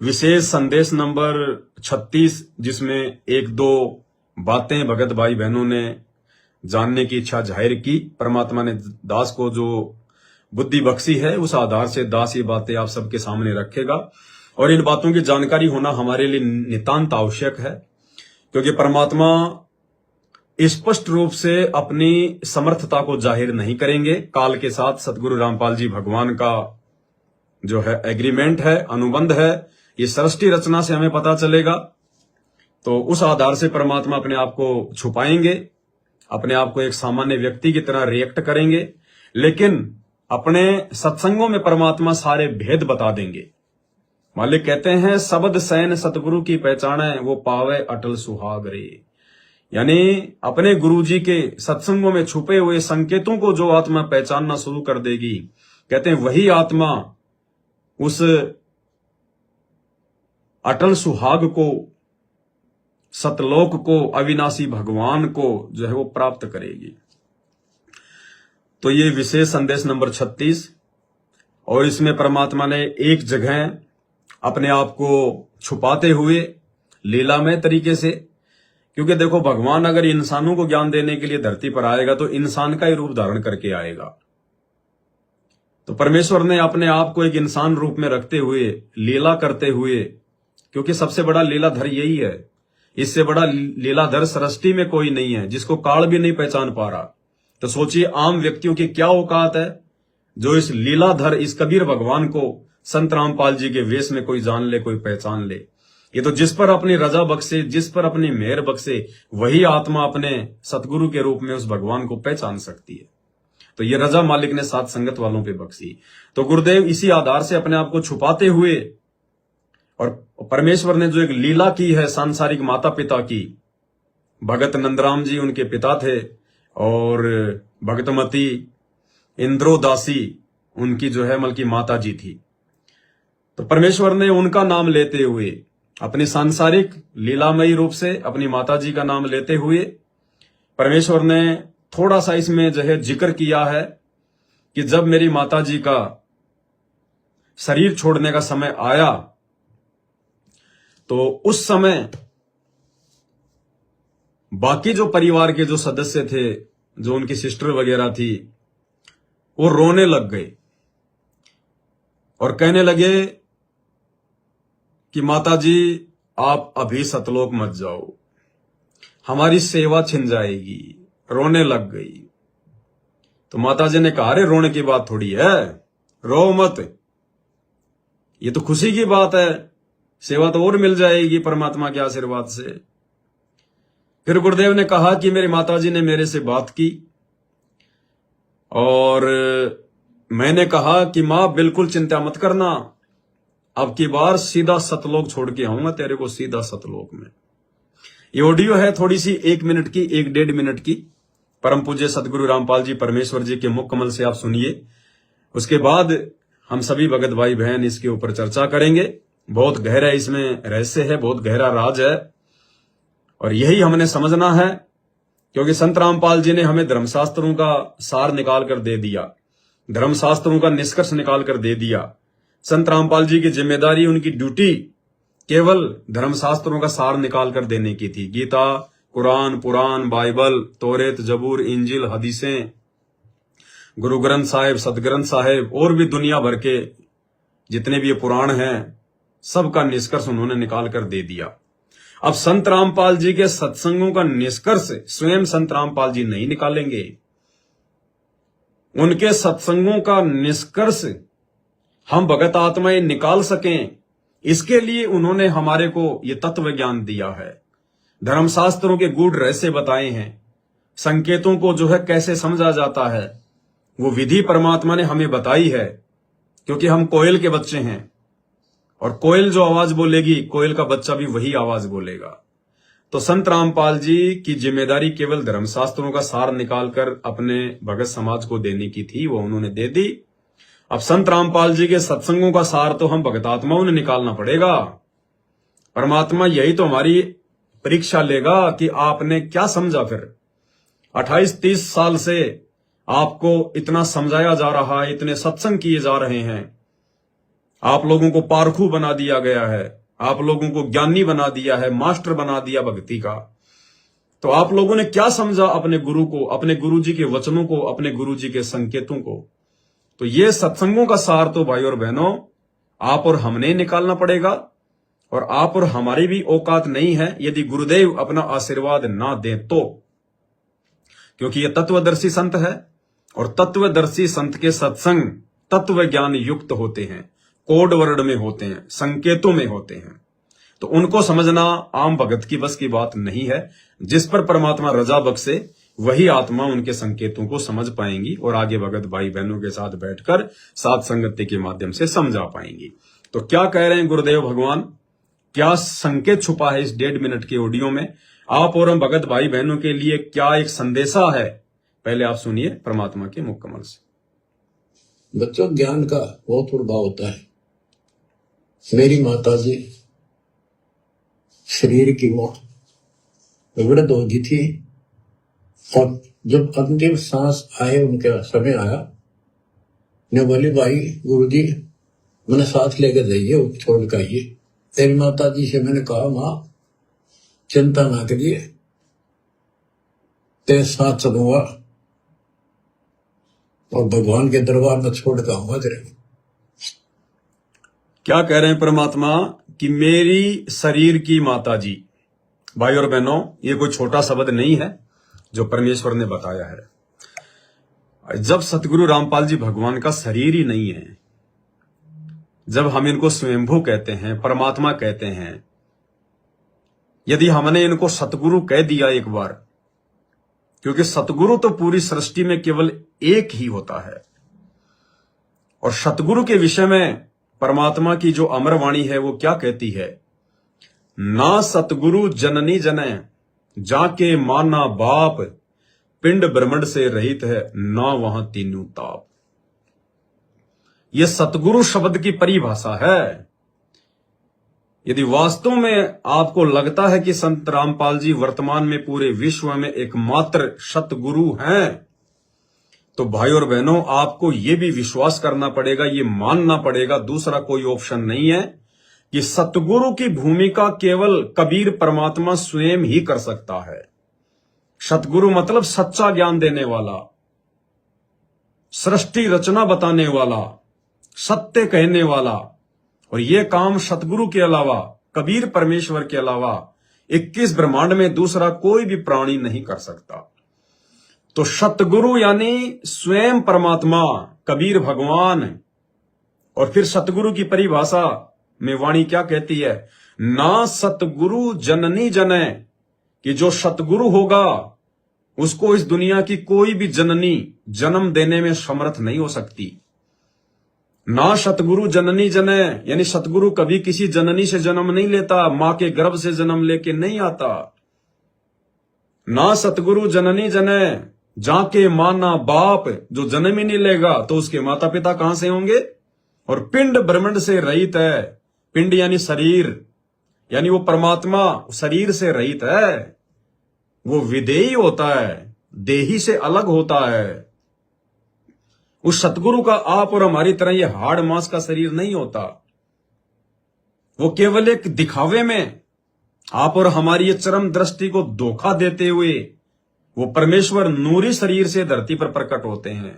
विशेष संदेश नंबर 36, जिसमें एक दो बातें भगत भाई बहनों ने जानने की इच्छा जाहिर की। परमात्मा ने दास को जो बुद्धि बख्शी है, उस आधार से दास ये बातें आप सबके सामने रखेगा। और इन बातों की जानकारी होना हमारे लिए नितांत आवश्यक है, क्योंकि परमात्मा स्पष्ट रूप से अपनी समर्थता को जाहिर नहीं करेंगे। काल के साथ सतगुरु रामपाल जी भगवान का जो है एग्रीमेंट है, अनुबंध है, ये सृष्टि रचना से हमें पता चलेगा। तो उस आधार से परमात्मा अपने आप को छुपाएंगे, अपने आप को एक सामान्य व्यक्ति की तरह रिएक्ट करेंगे, लेकिन अपने सत्संगों में परमात्मा सारे भेद बता देंगे। मालिक कहते हैं, शब्द सैन सतगुरु की पहचाने, वो पावे अटल सुहाग रे। यानी अपने गुरुजी के सत्संगों में छुपे हुए संकेतों को जो आत्मा पहचानना शुरू कर देगी, कहते हैं वही आत्मा उस अटल सुहाग को, सतलोक को, अविनाशी भगवान को जो है वो प्राप्त करेगी। तो ये विशेष संदेश नंबर 36, और इसमें परमात्मा ने एक जगह अपने आप को छुपाते हुए लीलामय तरीके से, क्योंकि देखो भगवान अगर इंसानों को ज्ञान देने के लिए धरती पर आएगा तो इंसान का ही रूप धारण करके आएगा। तो परमेश्वर ने अपने आप को एक इंसान रूप में रखते हुए लीला करते हुए, क्योंकि सबसे बड़ा लीलाधर यही है, इससे बड़ा लीलाधर सृष्टि में कोई नहीं है, जिसको काल भी नहीं पहचान पा रहा। तो सोचिए आम व्यक्तियों की क्या औकात है जो इस लीलाधर, इस कबीर भगवान को संत रामपाल जी के वेश में कोई जान ले, कोई पहचान ले। ये तो जिस पर अपनी रजा बख्शे, जिस पर अपनी मेहर बख्शे, वही आत्मा अपने सतगुरु के रूप में उस भगवान को पहचान सकती है। तो ये रजा मालिक ने साथ संगत वालों पे बख्शी। तो गुरुदेव इसी आधार से अपने आप को छुपाते हुए, और परमेश्वर ने जो एक लीला की है सांसारिक माता पिता की, भगत नंदराम जी उनके पिता थे, और भगतमती इंद्रोदासी उनकी जो है मल की माता जी थी। तो परमेश्वर ने उनका नाम लेते हुए, अपनी सांसारिक लीलामयी रूप से अपनी माता जी का नाम लेते हुए, परमेश्वर ने थोड़ा सा इसमें जो है जिक्र किया है कि जब मेरी माता जी का शरीर छोड़ने का समय आया, तो उस समय बाकी जो परिवार के जो सदस्य थे, जो उनकी सिस्टर वगैरह थी, वो रोने लग गए और कहने लगे कि माता जी आप अभी सतलोक मत जाओ, हमारी सेवा छिन जाएगी। रोने लग गई। तो माता जी ने कहा, अरे रोने की बात थोड़ी है, रो मत, ये तो खुशी की बात है, सेवा तो और मिल जाएगी परमात्मा के आशीर्वाद से। फिर गुरुदेव ने कहा कि मेरी माता जी ने मेरे से बात की, और मैंने कहा कि मां बिल्कुल चिंता मत करना, अब की बार सीधा सतलोक छोड़ के आऊंगा तेरे को, सीधा सतलोक में। ये ऑडियो है थोड़ी सी 1 मिनट की, 1-1.5 मिनट की, परम पूज्य सतगुरु रामपाल जी परमेश्वर जी के मुख कमल से आप सुनिए। उसके बाद हम सभी भगत भाई बहन इसके ऊपर चर्चा करेंगे। बहुत गहरा इसमें रहस्य है, बहुत गहरा राज है, और यही हमने समझना है, क्योंकि संत रामपाल जी ने हमें धर्मशास्त्रों का सार निकाल कर दे दिया, धर्मशास्त्रों का निष्कर्ष निकाल कर दे दिया। संत रामपाल जी की जिम्मेदारी, उनकी ड्यूटी केवल धर्मशास्त्रों का सार निकाल कर देने की थी। गीता, कुरान, पुराण, बाइबल, तौरेत, जबूर, इंजिल, हदीसें, गुरु ग्रंथ साहिब, सदग्रंथ साहिब, और भी दुनिया भर के जितने भी ये पुराण हैं, सबका निष्कर्ष उन्होंने निकाल कर दे दिया। अब संत रामपाल जी के सत्संगों का निष्कर्ष स्वयं संत रामपाल जी नहीं निकालेंगे, उनके सत्संगों का निष्कर्ष हम भगत आत्माएं निकाल सकें, इसके लिए उन्होंने हमारे को ये तत्व ज्ञान दिया है, धर्मशास्त्रों के गूढ़ रहस्य बताए हैं, संकेतों को जो है कैसे समझा जाता है, वो विधि परमात्मा ने हमें बताई है। क्योंकि हम कोयल के बच्चे हैं, और कोयल जो आवाज बोलेगी, कोयल का बच्चा भी वही आवाज बोलेगा। तो संत रामपाल जी की जिम्मेदारी केवल धर्मशास्त्रों का सार निकालकर अपने भगत समाज को देने की थी, वो उन्होंने दे दी। अब संत रामपाल जी के सत्संगों का सार तो हम भगतात्माओं ने निकालना पड़ेगा। परमात्मा यही तो हमारी परीक्षा लेगा कि आपने क्या समझा। फिर 28-30 साल से आपको इतना समझाया जा रहा है, इतने सत्संग किए जा रहे हैं, आप लोगों को पारखू बना दिया गया है, आप लोगों को ज्ञानी बना दिया है, मास्टर बना दिया भक्ति का। तो आप लोगों ने क्या समझा अपने गुरु को, अपने गुरु जी के वचनों को, अपने गुरु जी के संकेतों को? तो ये सत्संगों का सार तो भाई और बहनों आप और हमने निकालना पड़ेगा, और आप और हमारी भी औकात नहीं है यदि गुरुदेव अपना आशीर्वाद ना दें तो, क्योंकि ये तत्वदर्शी संत है, और तत्वदर्शी संत के सत्संग तत्व ज्ञान युक्त होते हैं, कोड वर्ड में होते हैं, संकेतों में होते हैं। तो उनको समझना आम भगत की बस की बात नहीं है। जिस पर परमात्मा रजा बख्शे वही आत्मा उनके संकेतों को समझ पाएंगी और आगे भगत भाई बहनों के साथ बैठकर साथ संगति के माध्यम से समझा पाएंगी। तो क्या कह रहे हैं गुरुदेव भगवान, क्या संकेत छुपा है इस 1.5 मिनट के ऑडियो में? आप और हम भगत भाई बहनों के लिए क्या एक संदेशा है, पहले आप सुनिए परमात्मा के मुख कमल से। बच्चों, ज्ञान का बहुत प्रभाव होता है। मेरी माता जी शरीर की मौत वृद्ध हो गई थी, और जब अंतिम सांस आए, उनका समय आया, ने बोली भाई गुरुजी मैंने साथ लेकर जाइए, छोड़ कर आइए। तेरी माता जी से मैंने कहा माँ चिंता ना करिए, तेरे साथ चलूंगा और भगवान के दरबार में छोड़ कर आऊंगा तेरे। क्या कह रहे हैं परमात्मा कि मेरी शरीर की माता जी। भाई और बहनों, ये कोई छोटा शब्द नहीं है जो परमेश्वर ने बताया है। जब सतगुरु रामपाल जी भगवान का शरीर ही नहीं है, जब हम इनको स्वयंभू कहते हैं, परमात्मा कहते हैं, यदि हमने इनको सतगुरु कह दिया एक बार, क्योंकि सतगुरु तो पूरी सृष्टि में केवल एक ही होता है, और सतगुरु के विषय में परमात्मा की जो अमर वाणी है वो क्या कहती है? ना सतगुरु जननी जने जाके माना बाप, पिंड ब्रह्मंड से रहित है ना वहां तीनों ताप। यह सतगुरु शब्द की परिभाषा है। यदि वास्तव में आपको लगता है कि संत रामपाल जी वर्तमान में पूरे विश्व में एकमात्र सतगुरु हैं, तो भाई और बहनों आपको यह भी विश्वास करना पड़ेगा, ये मानना पड़ेगा, दूसरा कोई ऑप्शन नहीं है, कि सतगुरु की भूमिका केवल कबीर परमात्मा स्वयं ही कर सकता है। सतगुरु मतलब सच्चा ज्ञान देने वाला, सृष्टि रचना बताने वाला, सत्य कहने वाला, और यह काम सतगुरु के अलावा, कबीर परमेश्वर के अलावा 21 ब्रह्मांड में दूसरा कोई भी प्राणी नहीं कर सकता। तो सतगुरु यानी स्वयं परमात्मा, कबीर भगवान। और फिर सतगुरु की परिभाषा में वाणी क्या कहती है? ना सतगुरु जननी जने, कि जो सतगुरु होगा उसको इस दुनिया की कोई भी जननी जन्म देने में समर्थ नहीं हो सकती। ना सतगुरु जननी जने, यानी सतगुरु कभी किसी जननी से जन्म नहीं लेता, मां के गर्भ से जन्म लेके नहीं आता। ना सतगुरु जननी जने जाके माना बाप, जो जन्म ही नहीं लेगा तो उसके माता पिता कहां से होंगे? और पिंड ब्रह्मंड से रहित है। पिंड यानी शरीर, यानी वो परमात्मा शरीर से रहित है, वो विदेही होता है, देही से अलग होता है। उस सतगुरु का आप और हमारी तरह ये हाड़ मांस का शरीर नहीं होता। वो केवल एक दिखावे में आप और हमारी ये चरम दृष्टि को धोखा देते हुए वो परमेश्वर नूरी शरीर से धरती पर प्रकट होते हैं।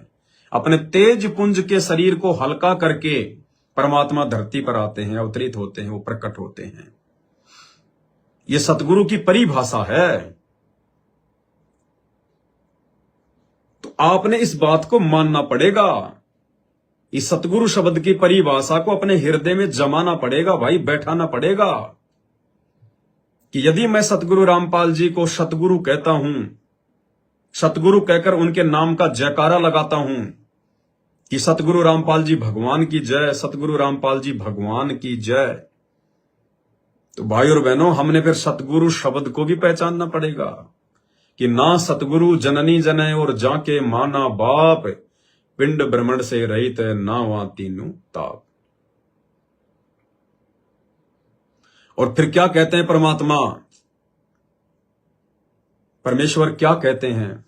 अपने तेज पुंज के शरीर को हल्का करके परमात्मा धरती पर आते हैं, अवतरित होते हैं, वो प्रकट होते हैं। ये सतगुरु की परिभाषा है। तो आपने इस बात को मानना पड़ेगा, इस सतगुरु शब्द की परिभाषा को अपने हृदय में जमाना पड़ेगा, भाई बैठाना पड़ेगा, कि यदि मैं सतगुरु रामपाल जी को सतगुरु कहता हूं, सतगुरु कहकर उनके नाम का जयकारा लगाता हूं कि सतगुरु रामपाल जी भगवान की जय, सतगुरु रामपाल जी भगवान की जय, तो भाई और बहनों हमने फिर सतगुरु शब्द को भी पहचानना पड़ेगा कि ना सतगुरु जननी जने और जाके माना बाप, पिंड ब्रह्मंड से रहित है ना वहां तीनों ताप। और फिर क्या कहते हैं परमात्मा, परमेश्वर क्या कहते हैं?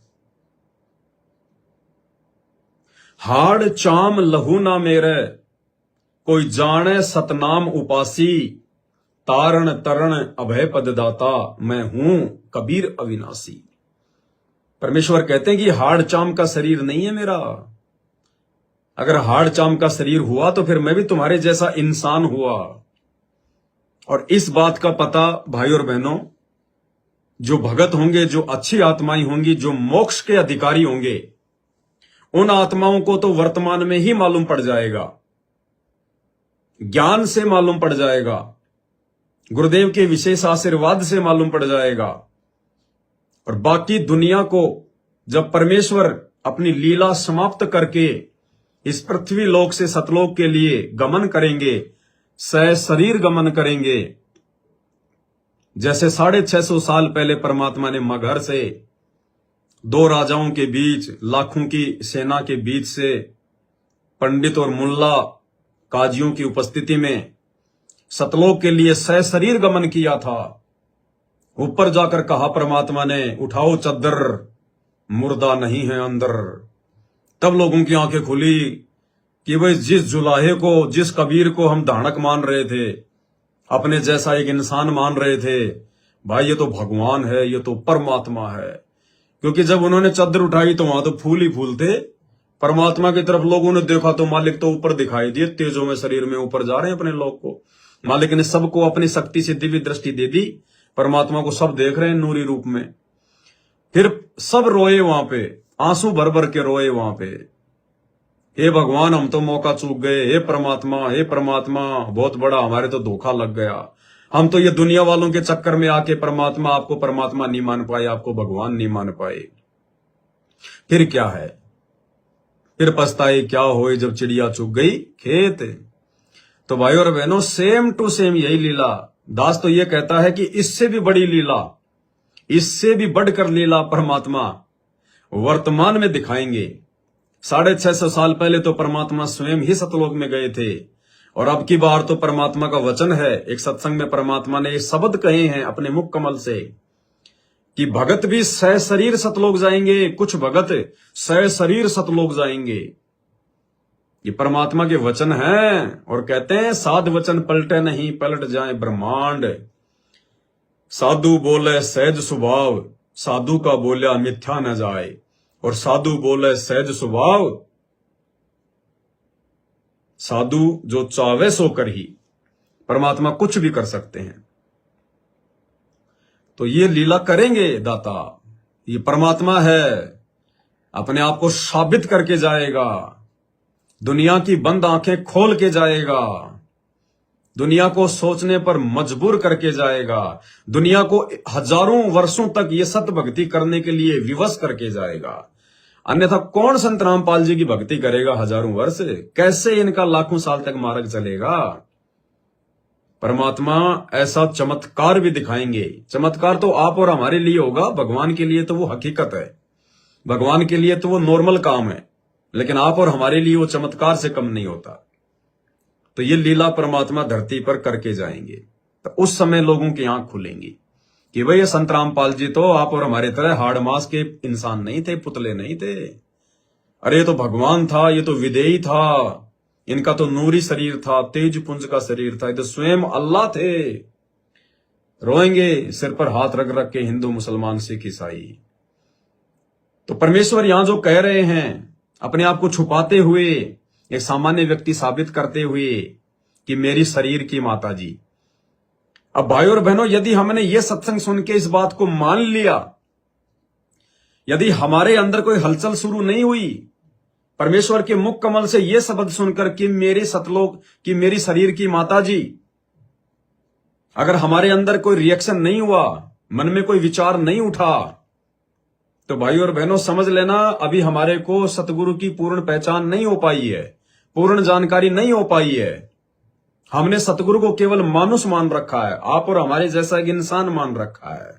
हाड़ चाम लहू ना मेरे, कोई जाने सतनाम उपासी, तारण तरण अभय पद दाता, मैं हूं कबीर अविनाशी। परमेश्वर कहते हैं कि हाड़ चाम का शरीर नहीं है मेरा। अगर हाड़ चाम का शरीर हुआ तो फिर मैं भी तुम्हारे जैसा इंसान हुआ। और इस बात का पता भाई और बहनों, जो भगत होंगे, जो अच्छी आत्माएं होंगी, जो मोक्ष के अधिकारी होंगे, उन आत्माओं को तो वर्तमान में ही मालूम पड़ जाएगा, ज्ञान से मालूम पड़ जाएगा, गुरुदेव के विशेष आशीर्वाद से मालूम पड़ जाएगा। और बाकी दुनिया को जब परमेश्वर अपनी लीला समाप्त करके इस पृथ्वी लोक से सतलोक के लिए गमन करेंगे, सशरीर गमन करेंगे, जैसे 650 साल पहले परमात्मा ने मगहर से 2 राजाओं के बीच, लाखों की सेना के बीच से पंडित और मुल्ला काजियों की उपस्थिति में सतलोक के लिए सशरीर गमन किया था। ऊपर जाकर कहा परमात्मा ने, उठाओ चद्दर, मुर्दा नहीं है अंदर। तब लोगों की आंखें खुली कि भाई जिस जुलाहे को, जिस कबीर को हम धानक मान रहे थे, अपने जैसा एक इंसान मान रहे थे, भाई ये तो भगवान है, ये तो परमात्मा है। क्योंकि जब उन्होंने चद्दर उठाई तो वहां तो फूल ही फूल थे। परमात्मा की तरफ लोगों ने देखा तो मालिक तो ऊपर दिखाई दिए, तेजों में शरीर में ऊपर जा रहे हैं अपने लोग को। मालिक ने सबको अपनी शक्ति से दिव्य दृष्टि दे दी, परमात्मा को सब देख रहे हैं नूरी रूप में। फिर सब रोए वहां पे, आंसू भर भर के रोए वहां पे, हे भगवान हम तो मौका चूक गए, हे परमात्मा बहुत बड़ा हमारे तो धोखा लग गया। हम तो ये दुनिया वालों के चक्कर में आके परमात्मा, आपको परमात्मा नहीं मान पाए, आपको भगवान नहीं मान पाए। फिर क्या है, फिर पछताए क्या होए जब चिड़िया चुग गई खेत। तो भाई और बहनों, सेम टू सेम यही लीला। दास तो ये कहता है कि इससे भी बड़ी लीला, इससे भी बढ़कर लीला परमात्मा वर्तमान में दिखाएंगे। 650 साल पहले तो परमात्मा स्वयं ही सतलोक में गए थे, और अब की बार तो परमात्मा का वचन है। एक सत्संग में परमात्मा ने ये शब्द कहे हैं अपने मुख कमल से कि भगत भी सशरीर सतलोक जाएंगे, कुछ भगत सशरीर सतलोक जाएंगे। ये परमात्मा के वचन हैं। और कहते हैं साध वचन पलटे नहीं, पलट जाए ब्रह्मांड। साधु बोले सहज स्वभाव, साधु का बोलिया मिथ्या न जाए। और साधु बोले सहज स्वभाव, साधु जो चावे सो कर ही। परमात्मा कुछ भी कर सकते हैं। तो ये लीला करेंगे दाता, ये परमात्मा है, अपने आप को साबित करके जाएगा, दुनिया की बंद आंखें खोल के जाएगा, दुनिया को सोचने पर मजबूर करके जाएगा, दुनिया को हजारों वर्षों तक ये सत भक्ति करने के लिए विवश करके जाएगा। अन्यथा कौन संत रामपाल जी की भक्ति करेगा हजारों वर्ष? कैसे इनका लाखों साल तक मार्ग चलेगा? परमात्मा ऐसा चमत्कार भी दिखाएंगे। चमत्कार तो आप और हमारे लिए होगा, भगवान के लिए तो वो हकीकत है, भगवान के लिए तो वो नॉर्मल काम है, लेकिन आप और हमारे लिए वो चमत्कार से कम नहीं होता। तो ये लीला परमात्मा धरती पर करके जाएंगे। तो उस समय लोगों की आंख खुलेंगी कि भाई ये संत रामपाल जी तो आप और हमारे तरह हाड़ मास के इंसान नहीं थे, पुतले नहीं थे। अरे ये तो भगवान था, ये तो विदेही था, इनका तो नूरी शरीर था, तेज पुंज का शरीर था, ये तो स्वयं अल्लाह थे। रोएंगे सिर पर हाथ रख रख के हिंदू मुसलमान सिख ईसाई। तो परमेश्वर यहां जो कह रहे हैं, अपने आप को छुपाते हुए, एक सामान्य व्यक्ति साबित करते हुए कि मेरी शरीर की माता जी। अब भाई और बहनों, यदि हमने ये सत्संग सुन के इस बात को मान लिया, यदि हमारे अंदर कोई हलचल शुरू नहीं हुई, परमेश्वर के मुख कमल से यह शब्द सुनकर कि मेरे सतलोक की मेरी शरीर की माता जी, अगर हमारे अंदर कोई रिएक्शन नहीं हुआ, मन में कोई विचार नहीं उठा, तो भाई और बहनों समझ लेना अभी हमारे को सतगुरु की पूर्ण पहचान नहीं हो पाई है, पूर्ण जानकारी नहीं हो पाई है। हमने सतगुरु को केवल मानुष मान रखा है, आप और हमारे जैसा एक इंसान मान रखा है।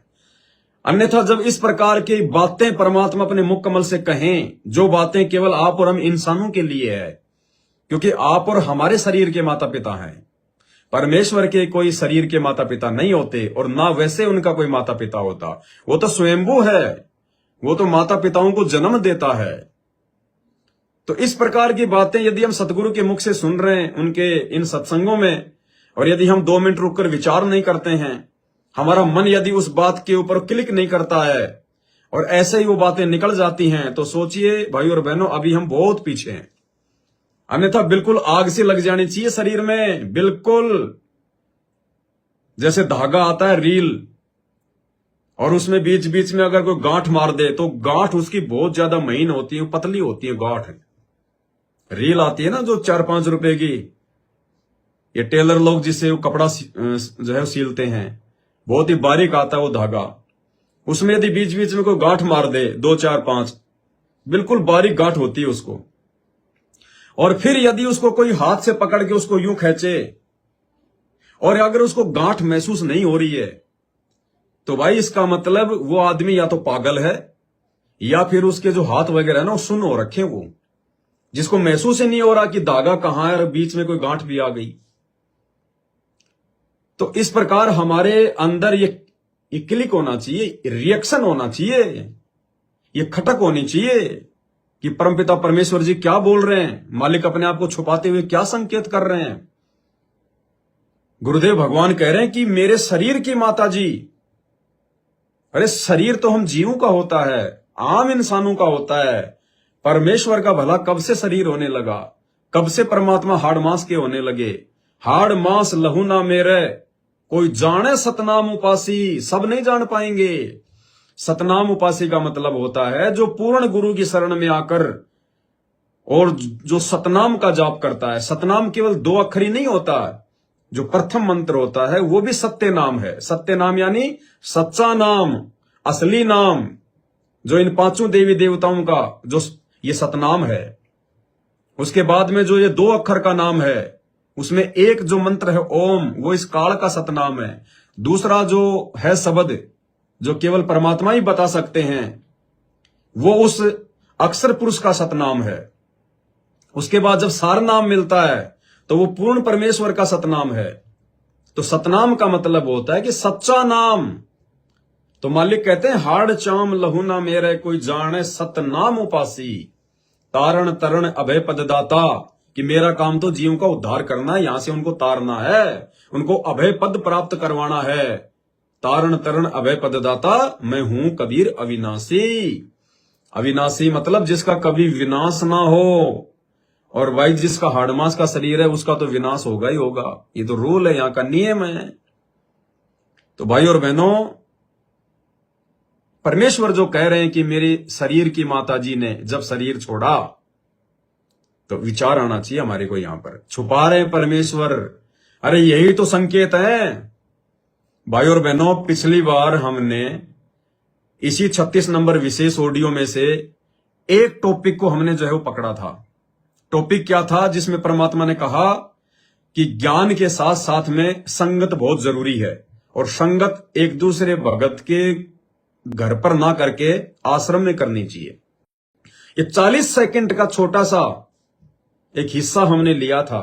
अन्यथा जब इस प्रकार की बातें परमात्मा अपने मुख कमल से कहें, जो बातें केवल आप और हम इंसानों के लिए है, क्योंकि आप और हमारे शरीर के माता पिता हैं, परमेश्वर के कोई शरीर के माता पिता नहीं होते, और ना वैसे उनका कोई माता पिता होता। वो तो स्वयंभू है, वो तो माता पिताओं को जन्म देता है। तो इस प्रकार की बातें यदि हम सतगुरु के मुख से सुन रहे हैं उनके इन सत्संगों में, और यदि हम 2 मिनट रुककर विचार नहीं करते हैं, हमारा मन यदि उस बात के ऊपर क्लिक नहीं करता है और ऐसे ही वो बातें निकल जाती हैं, तो सोचिए भाई और बहनों, अभी हम बहुत पीछे हैं। अन्यथा बिल्कुल आग से लग जानी चाहिए शरीर में, बिल्कुल जैसे धागा आता है रील, और उसमें बीच बीच में अगर कोई गांठ मार दे तो गांठ उसकी बहुत ज्यादा महीन होती है, पतली होती है गांठ। रील आती है ना जो 4-5 रुपए की, ये टेलर लोग जिससे वो कपड़ा जो है सीलते हैं, बहुत ही बारीक आता है वो धागा। उसमें यदि बीच बीच में कोई गांठ मार दे 2, 4, 5, बिल्कुल बारीक गांठ होती है उसको, और फिर यदि उसको कोई हाथ से पकड़ के उसको यूं खींचे और अगर उसको गांठ महसूस नहीं हो रही है, तो भाई इसका मतलब वो आदमी या तो पागल है या फिर उसके जो हाथ वगैरह है ना वो सुन्न हो रखे, वो जिसको महसूस ही नहीं हो रहा कि धागा कहां है और बीच में कोई गांठ भी आ गई। तो इस प्रकार हमारे अंदर ये क्लिक होना चाहिए, रिएक्शन होना चाहिए, ये खटक होनी चाहिए कि परमपिता परमेश्वर जी क्या बोल रहे हैं, मालिक अपने आप को छुपाते हुए क्या संकेत कर रहे हैं। गुरुदेव भगवान कह रहे हैं कि मेरे शरीर की माता जी, अरे शरीर तो हम जीवों का होता है, आम इंसानों का होता है। परमेश्वर का भला कब से शरीर होने लगा, कब से परमात्मा हाड़ मांस के होने लगे। हाड़ मांस लहू ना मेरे, कोई जाने सतनाम उपासी, सब नहीं जान पाएंगे। सतनाम उपासी का मतलब होता है जो पूर्ण गुरु की शरण में आकर और जो सतनाम का जाप करता है। सतनाम केवल 2 अक्षर ही नहीं होता, जो प्रथम मंत्र होता है वो भी सत्य नाम है। सत्य नाम यानी सच्चा नाम, असली नाम, जो इन 5 देवी देवताओं का जो ये सतनाम है। उसके बाद में जो ये 2 अक्षर का नाम है, उसमें एक जो मंत्र है ओम, वो इस काल का सतनाम है। दूसरा जो है शब्द, जो केवल परमात्मा ही बता सकते हैं, वो उस अक्षर पुरुष का सतनाम है। उसके बाद जब सार नाम मिलता है तो वो पूर्ण परमेश्वर का सतनाम है। तो सतनाम का मतलब होता है कि सच्चा नाम। तो मालिक कहते हैं हाड़ चाम लहू ना मेरे, कोई जाने सतनाम उपासी, तारण तरण अभय पददाता, कि मेरा काम तो जीवों का उद्धार करना है, यहां से उनको तारना है, उनको अभय पद प्राप्त करवाना है। तारण तरण अभय पददाता, मैं हूं कबीर अविनाशी। अविनाशी मतलब जिसका कभी विनाश ना हो, और भाई जिसका हाड़मास का शरीर है उसका तो विनाश होगा ही होगा। ये तो रूल है, यहां का नियम है। तो भाई और बहनों, परमेश्वर जो कह रहे हैं कि मेरे शरीर की माता जी ने जब शरीर छोड़ा, तो विचार आना चाहिए हमारे को, यहां पर छुपा रहे हैं परमेश्वर। अरे यही तो संकेत है भाई और बहनों। पिछली बार हमने इसी 36 नंबर विशेष ऑडियो में से एक टॉपिक को हमने जो है वो पकड़ा था। टॉपिक क्या था? जिसमें परमात्मा ने कहा कि ज्ञान के साथ साथ में संगत बहुत जरूरी है, और संगत एक दूसरे भगत के घर पर ना करके आश्रम में करनी चाहिए। ये 40 सेकंड का छोटा सा एक हिस्सा हमने लिया था,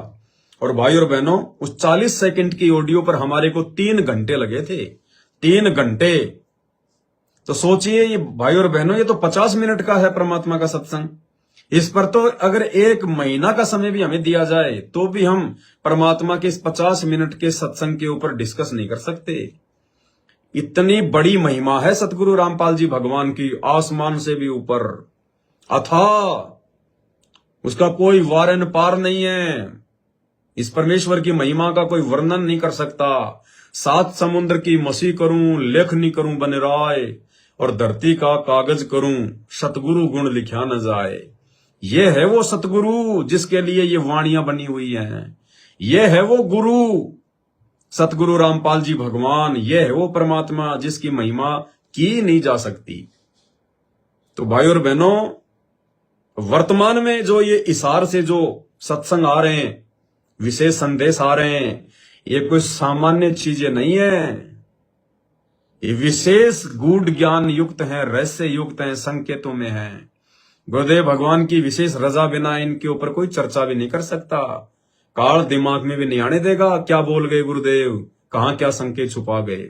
और भाई और बहनों उस 40 सेकंड की ऑडियो पर हमारे को 3 घंटे लगे थे। 3 घंटे। तो सोचिए ये भाई और बहनों, ये तो 50 मिनट का है परमात्मा का सत्संग। इस पर तो अगर 1 महीना का समय भी हमें दिया जाए तो भी हम परमात्मा के इस 50 मिनट के सत्संग के ऊपर डिस्कस नहीं कर सकते। इतनी बड़ी महिमा है सतगुरु रामपाल जी भगवान की, आसमान से भी ऊपर अथाह, उसका कोई वारन पार नहीं है। इस परमेश्वर की महिमा का कोई वर्णन नहीं कर सकता। 7 समुद्र की मसी करूं, लेख नहीं करूं बन राय, और धरती का कागज करूं, सतगुरु गुण लिखा न जाए। ये है वो सतगुरु जिसके लिए ये वाणियां बनी हुई हैं। ये है वो गुरु सतगुरु रामपाल जी भगवान। ये है वो परमात्मा जिसकी महिमा की नहीं जा सकती। तो भाई और बहनों, वर्तमान में जो ये इशार से जो सत्संग आ रहे हैं, विशेष संदेश आ रहे हैं, ये कोई सामान्य चीजें नहीं है। ये विशेष गूढ़ ज्ञान युक्त हैं, रहस्य युक्त हैं, संकेतों में हैं। गुरुदेव भगवान की विशेष रजा बिना इनके ऊपर कोई चर्चा भी नहीं कर सकता। काल दिमाग में भी नहीं आने देगा क्या बोल गए गुरुदेव, कहां क्या संकेत छुपा गए।